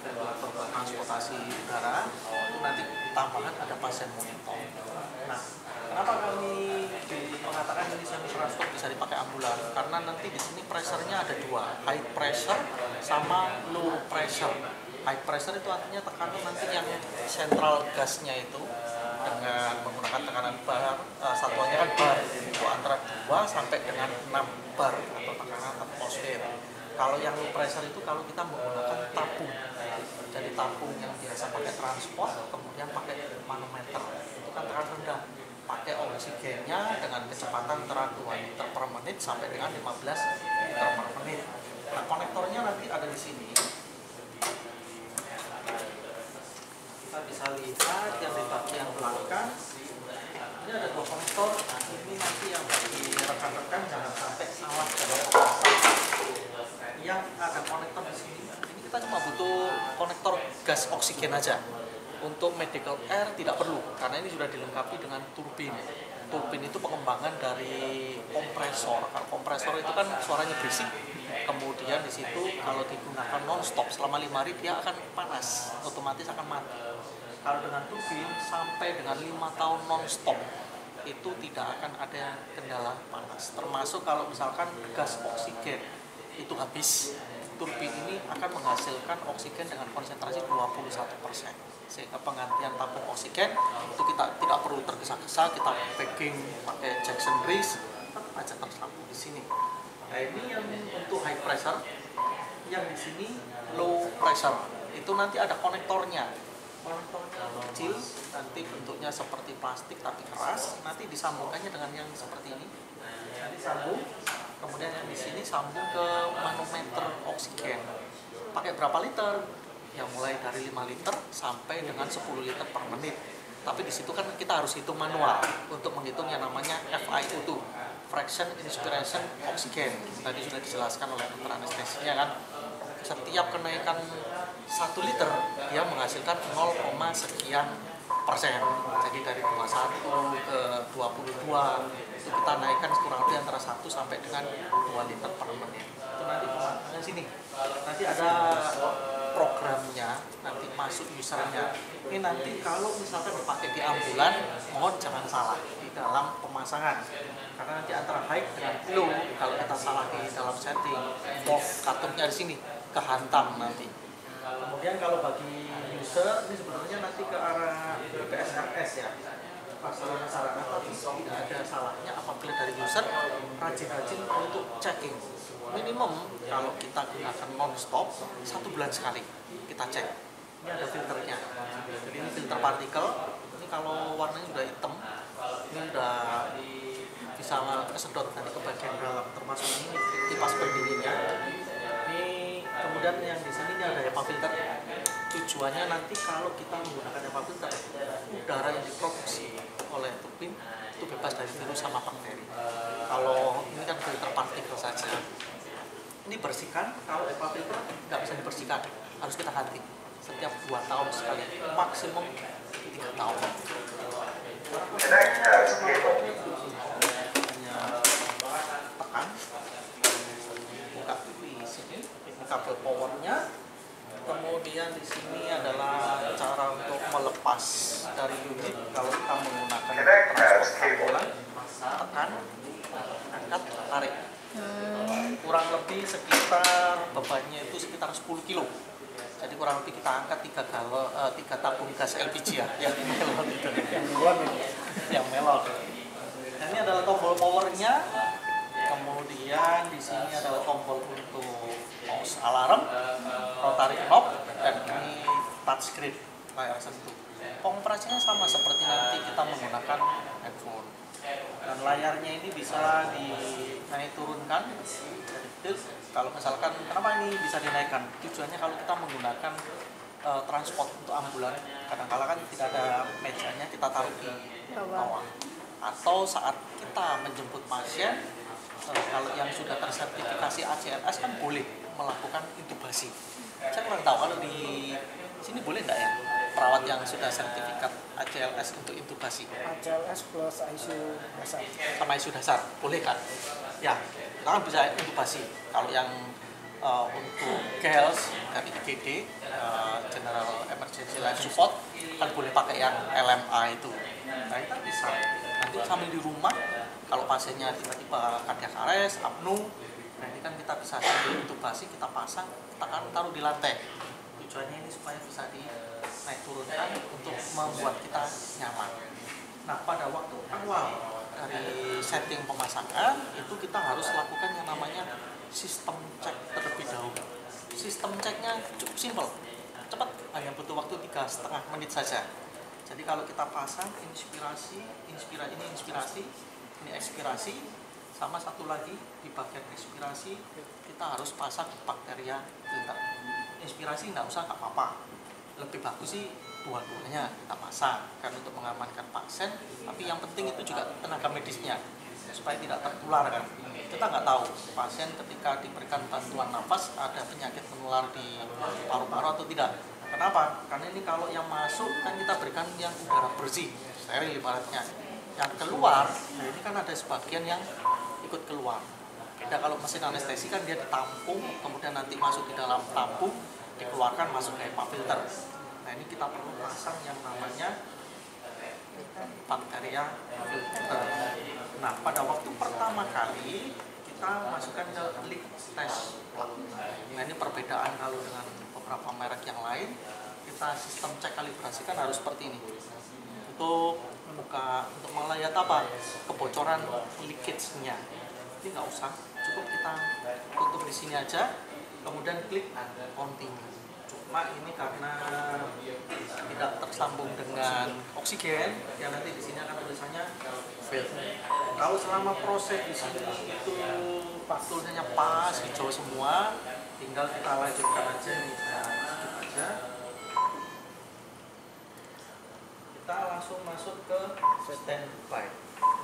ventilator transportasi udara itu nanti tambahan ada pasien monitor. Nah, kenapa kami mengatakan ini semi transport bisa dipakai ambulan? Karena nanti di sini pressure-nya ada dua, high pressure sama low pressure. High pressure itu artinya tekanan nanti yang sentral gasnya itu dengan menggunakan tekanan bar, satuannya kan bar, itu antara 2 sampai dengan 6 bar atau tekanan atmosfer. Kalau yang low pressure itu kalau kita menggunakan tabung, jadi tabung yang biasa pakai transport, kemudian pakai manometer, itu kan tekanan rendah, pakai oksigennya dengan kecepatan antara 2 liter per menit sampai dengan 15 liter per menit. Nah, konektornya nanti ada di sini. Kita bisa lihat yang di bagian belakang ini ada 2 konektor. Nah, ini nanti yang bagi rekan-rekan jangan sampai salah dalam pemasangan. Yang ada konektor di sini, ini kita cuma butuh konektor gas oksigen aja. Untuk medical air tidak perlu karena ini sudah dilengkapi dengan turbin. Turbin itu pengembangan dari kompresor. Kalau kompresor itu kan suaranya berisik. Kemudian di situ kalau digunakan non-stop selama 5 hari dia akan panas, otomatis akan mati. Kalau dengan turbin sampai dengan 5 tahun non-stop itu tidak akan ada kendala panas. Termasuk kalau misalkan gas oksigen itu habis, turbin ini akan menghasilkan oksigen dengan konsentrasi 21%. Sehingga penggantian tabung oksigen itu kita tidak perlu tergesa-gesa, kita packing pakai Jackson Breeze, tetap aja tersambung di sini. Nah, ini yang untuk high pressure, yang di sini low pressure. Itu nanti ada konektornya. Konektornya kecil, nanti bentuknya seperti plastik tapi keras. Nanti disambungkannya dengan yang seperti ini. Nanti sambung, kemudian yang di sini sambung ke manometer oksigen. Pakai berapa liter? Ya mulai dari 5 liter sampai dengan 10 liter per menit. Tapi di situ kan kita harus hitung manual untuk menghitung yang namanya FiO2, fraction inspiration oxygen. Tadi sudah dijelaskan oleh dokter anestesinya kan. Setiap kenaikan 1 liter dia menghasilkan 0, sekian persen. Jadi dari 21 ke 22 itu kita naikkan kurang lebih antara 1 sampai dengan 2 liter per menit. Itu nanti di sini. Nanti ada programnya, nanti masuk usernya. Ini nanti kalau misalkan dipakai di ambulan, mohon jangan salah di dalam pemasangan. Karena nanti antara high dengan low, kalau kita salah di dalam setting, off katurnya di sini, kehantam nanti. Kemudian kalau bagi user, ini sebenarnya nanti ke arah PSRS ya, pasalnya sarana, tapi tidak ada salahnya apabila dari user rajin-rajin untuk checking. Minimum kalau kita gunakan non-stop 1 bulan sekali kita cek. Ini ada filternya. Jadi ini filter partikel. Ini kalau warnanya sudah hitam, ini sudah bisa kesedot nanti ke bagian dalam, termasuk ini kipas pendinginnya. Ini kemudian yang di sini ini ada HEPA filter. Tujuannya nanti kalau kita menggunakan HEPA filter, udara yang diproduksi oleh turbin itu bebas dari virus sama bakteri. Kalau ini kan filter partikel saja. Ini bersihkan, kalau HEPA filter nggak bisa dibersihkan, harus kita ganti setiap 2 tahun sekali, maksimum 3 tahun. Hanya tekan, buka di sini, ini kabel powernya. Kemudian di sini adalah cara untuk melepas dari unit kalau kita menggunakan transport ambulan. Tekan, angkat, tarik. Kurang lebih sekitar bebannya itu sekitar 10 kilo. Jadi kurang lebih kita angkat 3 tabung gas LPG ya, yang melon itu, yang melon. Dan ini adalah tombol powernya. Kemudian di sini adalah tombol untuk pause alarm, rotary knob, dan ini touchscreen layar sentuh. Pengoperasiannya sama seperti nanti kita menggunakan handphone. Dan layarnya ini bisa dinaik turunkan. Kalau misalkan, kenapa ini bisa dinaikkan? Tujuannya kalau kita menggunakan transport untuk ambulan, kadang-kala kan tidak ada mejanya, kita taruh di bawah. Atau saat kita menjemput pasien, kalau yang sudah tersertifikasi ACLS kan boleh melakukan intubasi. Saya kurang tahu kalau di sini boleh nggak ya perawat yang sudah sertifikat ACLS untuk intubasi? ACLS plus ICU dasar. Sama ICU dasar, boleh kan? Ya, kita kan bisa intubasi. Kalau yang untuk GELS dari IGD, General Emergency Life Support, kan boleh pakai yang LMA itu. Nah kita bisa nanti sambil di rumah, kalau pasiennya tiba-tiba cardiac arrest, apnu, nah ini kan kita bisa sambil intubasi, kita pasang, kita kan taruh di lantai. Tujuannya ini supaya bisa naik turunkan untuk membuat kita nyaman. Nah pada waktu awal dari setting pemasangan itu kita harus lakukan yang namanya sistem cek terlebih dahulu. Sistem ceknya cukup simpel, cepat, hanya butuh waktu 3,5 menit saja. Jadi kalau kita pasang inspirasi, ini ekspirasi, sama satu lagi di bagian ekspirasi kita harus pasang bakteria filter. Inspirasi nggak usah, nggak apa-apa, lebih bagus sih dua-duanya kita pasang kan untuk mengamankan pasien, tapi yang penting itu juga tenaga medisnya supaya tidak tertular kan. Kita nggak tahu pasien ketika diberikan bantuan nafas ada penyakit menular di paru-paru atau tidak. Kenapa? Karena ini kalau yang masuk kan kita berikan yang udara bersih, steril ibaratnya. Yang keluar, nah ini kan ada sebagian yang ikut keluar. Beda kalau mesin anestesi kan dia ditampung, kemudian nanti masuk di dalam tampung, dikeluarkan masuk ke HEPA filter. Nah ini kita perlu pasang yang namanya bakteria filter. Nah pada waktu pertama kali kita masukkan ke leak test. Nah ini perbedaan kalau dengan beberapa merek yang lain, kita sistem cek kalibrasi kan harus seperti ini. Untuk melihat apa? Kebocoran leakage-nya. Ini nggak usah, cukup kita tutup di sini aja, kemudian klik continue. Cuma ini karena tidak tersambung dengan oksigen, ya nanti di sini akan tulisannya fail. Kalau selama proses di sini itu tulisannya pas, hijau semua, tinggal kita lanjutkan aja nih, aja. Kita langsung masuk ke standby.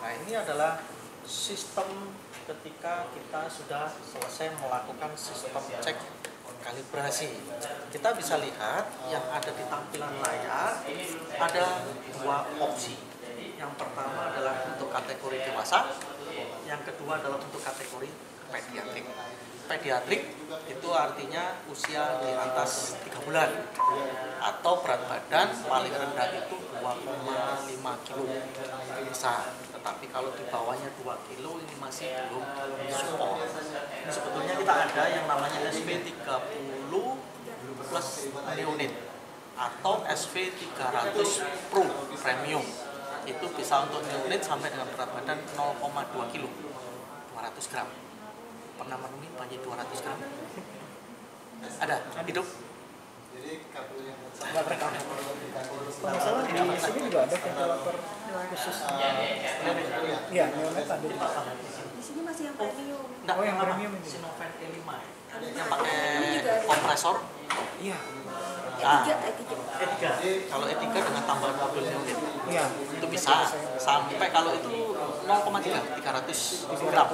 Nah ini adalah sistem ketika kita sudah selesai melakukan sistem cek kalibrasi. Kita bisa lihat yang ada di tampilan layar ada dua opsi. Yang pertama adalah untuk kategori dewasa, yang kedua adalah untuk kategori pediatrik. Pediatrik itu artinya usia di atas 3 bulan atau berat badan paling rendah itu 2,5 kilo bisa. Tetapi kalau di bawahnya 2 kilo ini masih belum support. Ini sebetulnya kita ada yang namanya SV30 plus neonate atau SV300 Pro Premium. Itu bisa untuk neonate sampai dengan berat badan 0,2 kilo, 200 gram. Pernah menemui bayi 200 gram? Ada? Hidup? Nggak rekam. Kalau nggak salah di sini juga ada ventilator khusus. Iya, neonat ada. Di sini masih yang premium. Oh, yang premium ini. Sinovac E5 yang pakai kompresor. Iya. E3. Kalau E3 dengan tambahan mobil neonate. Iya. Itu bisa sampai kalau itu 0,3, 300 gram.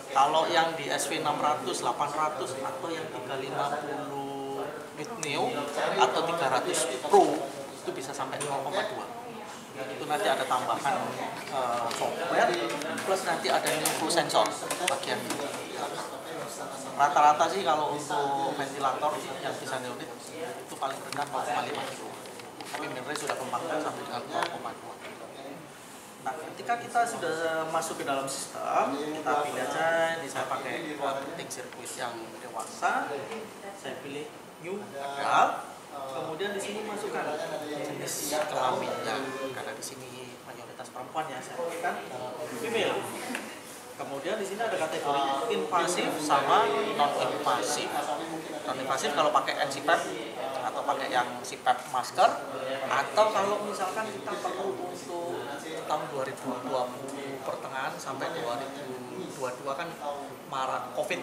Kalau yang di SV 600, 800 atau yang 350 with Neo atau 300 Pro itu bisa sampai 0,2. Itu nanti ada tambahan software plus nanti ada new sensor bagian ini. Rata-rata sih kalau untuk ventilator yang bisa neonate itu paling rendah 0,5 kilo. Tapi Minray sudah kembangkan sampai dengan 0,2. Nah, ketika kita sudah masuk ke dalam sistem, kita pilih aja. Ini saya pakai penting sirkuit yang dewasa. Saya pilih new adult. Kemudian di sini masukkan jenis kelaminnya. Karena di sini mayoritas perempuan ya, saya pilihkan female. Kemudian di sini ada kategori invasif sama non-invasif. Non-invasif kalau pakai NCPAP atau pakai yang CPAP masker, atau kalau misalkan kita perlu untuk tahun 2020 pertengahan sampai 2022 kan marak COVID,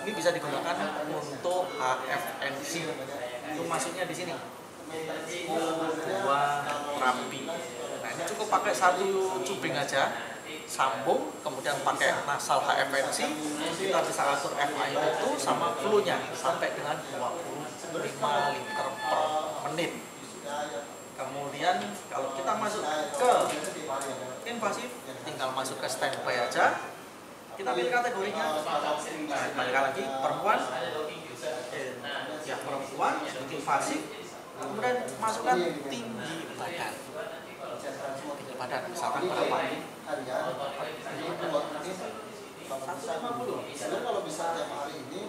ini bisa digunakan untuk HFNC. Itu masuknya di sini. Dua terapi. Nah ini cukup pakai satu cubing aja, sambung, kemudian pakai nasal HFNC, kita bisa atur FI itu sama flow-nya sampai dengan 25 liter per menit. Kemudian kalau kita masuk ke invasif, tinggal masuk ke standby aja. Kita pilih kategorinya. Balik lagi perempuan, ya perempuan, invasif. Kemudian masukkan tinggi badan. Tinggi badan misalkan berapa? 150. Jadi kalau bisa tiap hari ini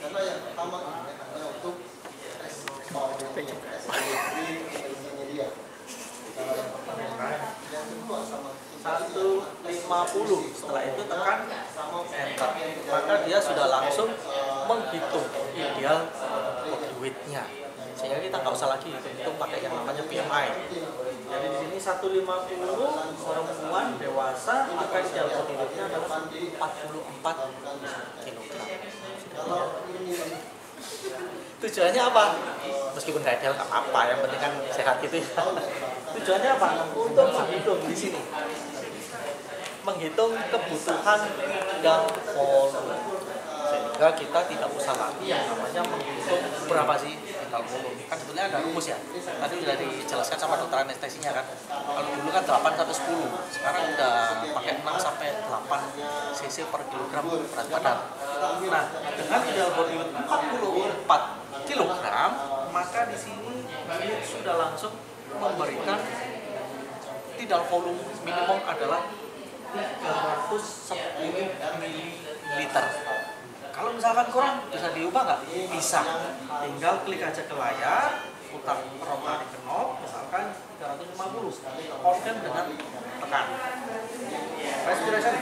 karena yang pertama ini hanya untuk intelijennya dia. Kalau yang pertama, yang kedua sama 150. Setelah itu tekan enter, maka dia sudah langsung menghitung ideal body weight-nya, sehingga kita nggak usah lagi hitung pakai yang namanya BMI. Jadi di sini 150 perempuan dewasa, maka ideal body weight-nya adalah 44 kg. Tujuannya apa? Meskipun nggak ideal nggak apa-apa, yang penting kan sehat gitu ya. Tujuannya apa? Untuk menghitung di sini, menghitung kebutuhan yang volume, sehingga kita tidak usah lagi yang namanya menghitung berapa sih vital volume. Kan sebetulnya ada rumus ya, tadi sudah dijelaskan sama dokter anestesinya kan. Kalau dulu kan 8 sampai 10, sekarang udah pakai 6 sampai 8 cc per kilogram berat badan. Nah, dengan ideal body weight 44 kilogram, maka di sini unit sudah langsung memberikan ideal volume minimum adalah 310 ml. Kalau misalkan kurang, bisa diubah nggak? Bisa. Tinggal klik aja ke layar, putar rotary knob, misalkan 350. Confirm dengan tekan. Respiration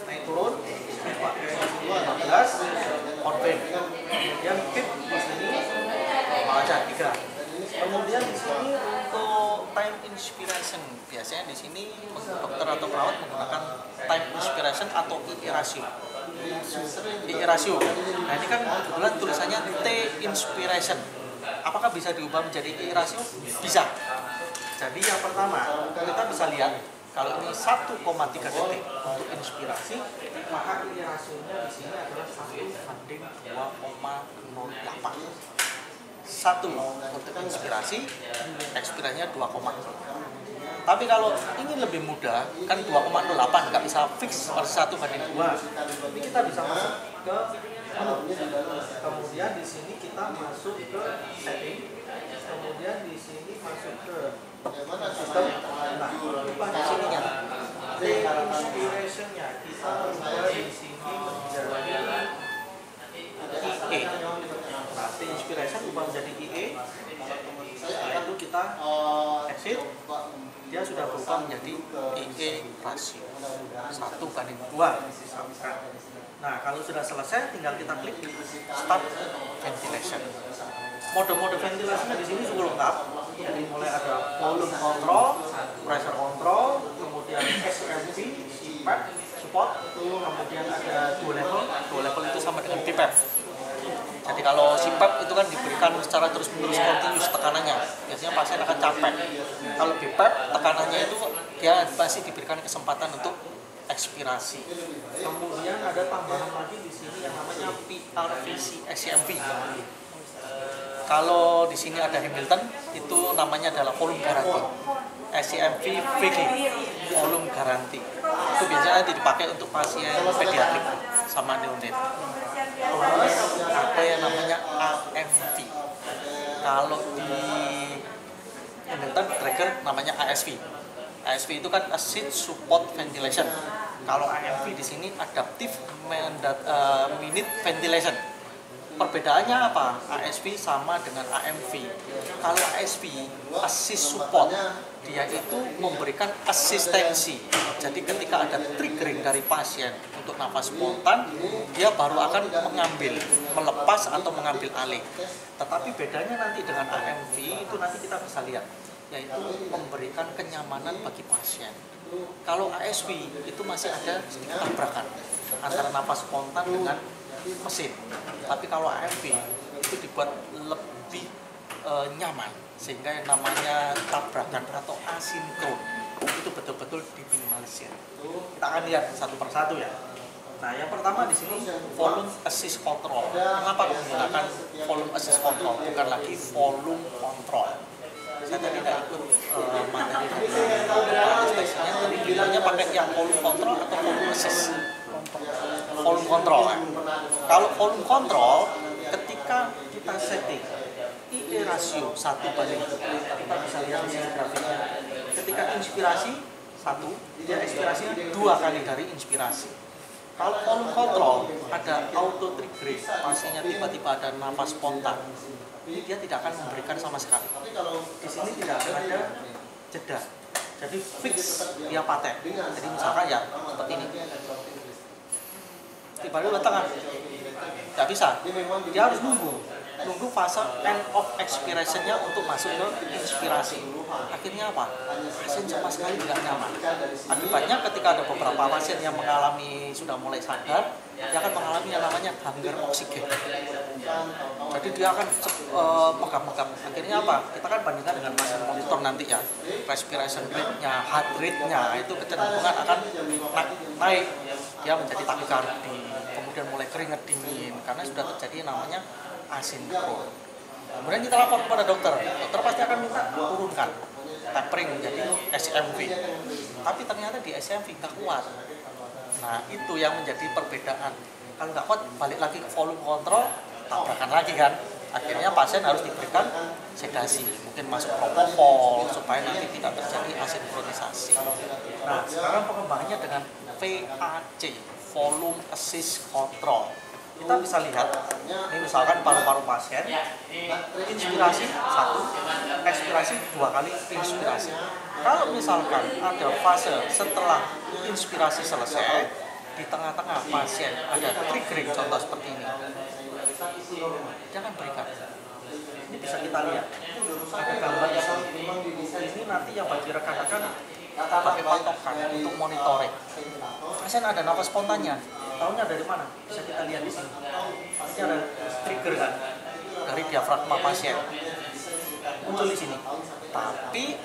naik turun, pakai 15, confirm. Kemudian keep di sini, aja 3. Kemudian di sini untuk time inspiration, biasanya di sini dokter atau perawat menggunakan time inspiration atau IE ratio. IE ratio. Nah ini kan kebetulan tulisannya T inspiration. Apakah bisa diubah menjadi IE ratio? Bisa. Jadi yang pertama kita bisa lihat kalau ini 1,3 detik untuk inspirasi, maka IE rasionya di sini adalah 1:2,08. 1 untuk inspirasi, ekspirasinya 2, tapi kalau ingin lebih mudah, kan 2,08 nggak bisa fix per 1:2. Ini kita bisa masuk ke menu. Kemudian di sini kita masuk ke setting. Kemudian di sini masuk ke sistem. Nah, ubah di sininya. Inspiration-nya kita ubah di sini menjadi IE. Nanti inspiration ubah menjadi IE. Setelah itu kita exit, dia sudah berubah menjadi IE ratio 1:2. Nah kalau sudah selesai, tinggal kita klik start ventilation. Mode-mode ventilasinya di sini cukup lengkap. Jadi mulai ada volume control, pressure control, kemudian SMP, CPAP, support, kemudian ada 2 level. 2 level itu sama dengan BPAP. Jadi kalau CPAP itu kan diberikan secara terus-menerus continuous tekanannya, biasanya pasien akan capek. Kalau BPAP tekanannya itu dia masih diberikan kesempatan untuk ekspirasi. Kemudian ada tambahan lagi di sini yang namanya PRVC SCMP. Kalau di sini ada Hamilton, itu namanya adalah volume garanti. SCMP VG, volume garanti. Itu biasanya dipakai untuk pasien pediatrik sama neonat. Terus ada yang namanya AMV. Kalau di Hamilton trigger namanya ASV. ASV itu kan Assist Support Ventilation. Kalau AMV di sini Adaptive Minute Ventilation. Perbedaannya apa? ASV sama dengan AMV. Kalau ASV, Assist Support, dia itu memberikan asistensi. Jadi ketika ada triggering dari pasien untuk nafas spontan, dia baru akan mengambil, melepas atau mengambil alih. Tetapi bedanya nanti dengan AMV itu nanti kita bisa lihat, yaitu memberikan kenyamanan bagi pasien. Kalau ASV itu masih ada sedikit tabrakan antara nafas spontan dengan mesin. Tapi kalau AMV itu dibuat lebih nyaman, sehingga yang namanya tabrakan atau asinkron itu betul-betul diminimalisir. Kita akan lihat satu persatu ya. Nah, yang pertama di sini volume assist control. Kenapa menggunakan volume assist control, bukan lagi volume control? Saya tadi tidak ikut materi dari anestesinya, tadi bilangnya pakai pakai yang volume control atau volume assist? Volume control ya. Kalau volume control, ketika kita setting IE rasio 1:, kita bisa lihat di sini grafiknya. Ketika inspirasi 1, dia ekspirasinya 2 kali dari inspirasi. Kalau volume control ada auto triggering, pastinya tiba-tiba ada nafas spontan. Ini dia tidak akan memberikan sama sekali. Di sini tidak ada jeda. Jadi fix dia paten. Jadi misalkan ya seperti ini. Tiba-tiba tengah. Tidak bisa. Dia harus nunggu fase end of expiration-nya untuk masuk ke inspirasi. Akhirnya apa? Pasien sama sekali tidak nyaman. Akibatnya ketika ada beberapa pasien yang mengalami sudah mulai sadar, dia akan mengalami yang namanya hunger oksigen. Jadi dia akan pegang-pegang. Akhirnya apa? Kita kan bandingkan dengan pasien monitor nanti ya. Respiration rate-nya, heart rate-nya itu kecenderungan akan naik. Dia menjadi takikardi, kemudian mulai keringat dingin karena sudah terjadi namanya asinkron. Kemudian kita lapor kepada dokter. Dokter pasti akan minta turunkan tapering menjadi SMV. Tapi ternyata di SMV nggak kuat. Nah itu yang menjadi perbedaan. Kalau nggak kuat balik lagi ke volume control, tabrakan lagi kan. Akhirnya pasien harus diberikan sedasi, mungkin masuk propofol supaya nanti tidak terjadi asinkronisasi. Nah sekarang pengembangannya dengan VAC, volume assist control. Kita bisa lihat, ini misalkan paru-paru pasien, inspirasi 1, ekspirasi 2 kali inspirasi. Kalau misalkan ada fase setelah inspirasi selesai, di tengah-tengah pasien ada triggering, contoh seperti ini. Jangan berikan. Ini bisa kita lihat. Ada gambar ini nanti yang bagi rekan-rekan pakai patokan untuk monitoring. Pasien ada nafas spontannya. Tahunya dari mana? Bisa kita lihat di sini. Ini ada trigger kan dari diafragma pasien. Muncul di sini. Tapi